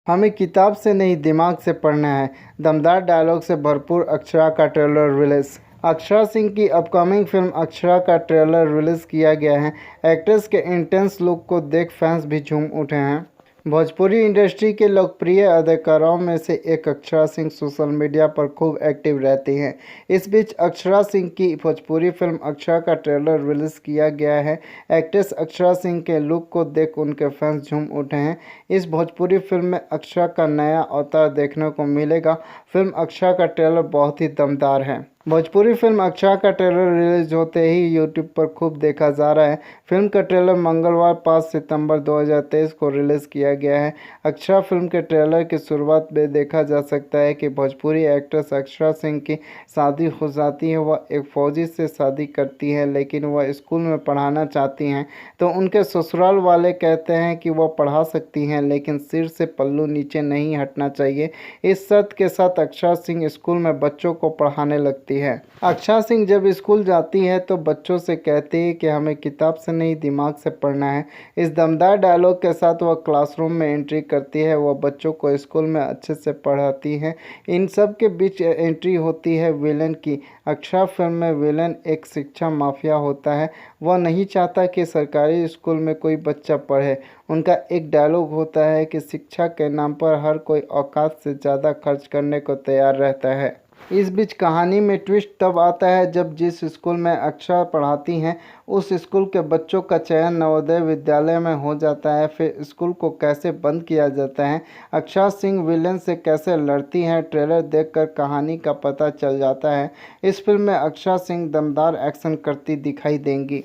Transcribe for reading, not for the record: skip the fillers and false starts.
हमें किताब से नहीं दिमाग से पढ़ना है। दमदार डायलॉग से भरपूर अक्षरा का ट्रेलर रिलीज। अक्षरा सिंह की अपकमिंग फिल्म अक्षरा का ट्रेलर रिलीज किया गया है। एक्ट्रेस के इंटेंस लुक को देख फैंस भी झूम उठे हैं। भोजपुरी इंडस्ट्री के लोकप्रिय अदाकाराओं में से एक अक्षरा सिंह सोशल मीडिया पर खूब एक्टिव रहती हैं। इस बीच अक्षरा सिंह की भोजपुरी फिल्म अक्षरा का ट्रेलर रिलीज किया गया है। एक्ट्रेस अक्षरा सिंह के लुक को देख उनके फैंस झूम उठे हैं। इस भोजपुरी फिल्म में अक्षरा का नया अवतार देखने को मिलेगा। फिल्म अक्षरा का ट्रेलर बहुत ही दमदार है। भोजपुरी फिल्म अक्षरा का ट्रेलर रिलीज होते ही यूट्यूब पर खूब देखा जा रहा है। फिल्म का ट्रेलर मंगलवार 5 सितंबर 2023 को रिलीज किया गया है। अक्षरा फिल्म के ट्रेलर की शुरुआत में देखा जा सकता है कि भोजपुरी एक्ट्रेस अक्षरा सिंह की शादी हो जाती है। वह एक फौजी से शादी करती है, लेकिन वह स्कूल में पढ़ाना चाहती हैं तो उनके ससुराल वाले कहते हैं कि वह पढ़ा सकती हैं, लेकिन सिर से पल्लू नीचे नहीं हटना चाहिए। इस शर्त के साथ अक्षरा सिंह स्कूल में बच्चों को पढ़ाने लगती है। अक्षरा सिंह जब स्कूल जाती है तो बच्चों से कहती है कि हमें किताब से नहीं दिमाग से पढ़ना है। इस दमदार डायलॉग के साथ वह क्लासरूम में एंट्री करती है। वह बच्चों को स्कूल में अच्छे से पढ़ाती है। इन सब के बीच एंट्री होती है विलेन की। अक्षरा फिल्म में विलेन एक शिक्षा माफिया होता है। वह नहीं चाहता कि सरकारी स्कूल में कोई बच्चा पढ़े। उनका एक डायलॉग होता है कि शिक्षा के नाम पर हर कोई औकात से ज़्यादा खर्च करने को तैयार रहता है। इस बीच कहानी में ट्विस्ट तब आता है जब जिस स्कूल में अक्षरा पढ़ाती हैं उस स्कूल के बच्चों का चयन नवोदय विद्यालय में हो जाता है। फिर स्कूल को कैसे बंद किया जाता है, अक्षरा सिंह विलेन से कैसे लड़ती हैं, ट्रेलर देखकर कहानी का पता चल जाता है। इस फिल्म में अक्षरा सिंह दमदार एक्शन करती दिखाई देंगी।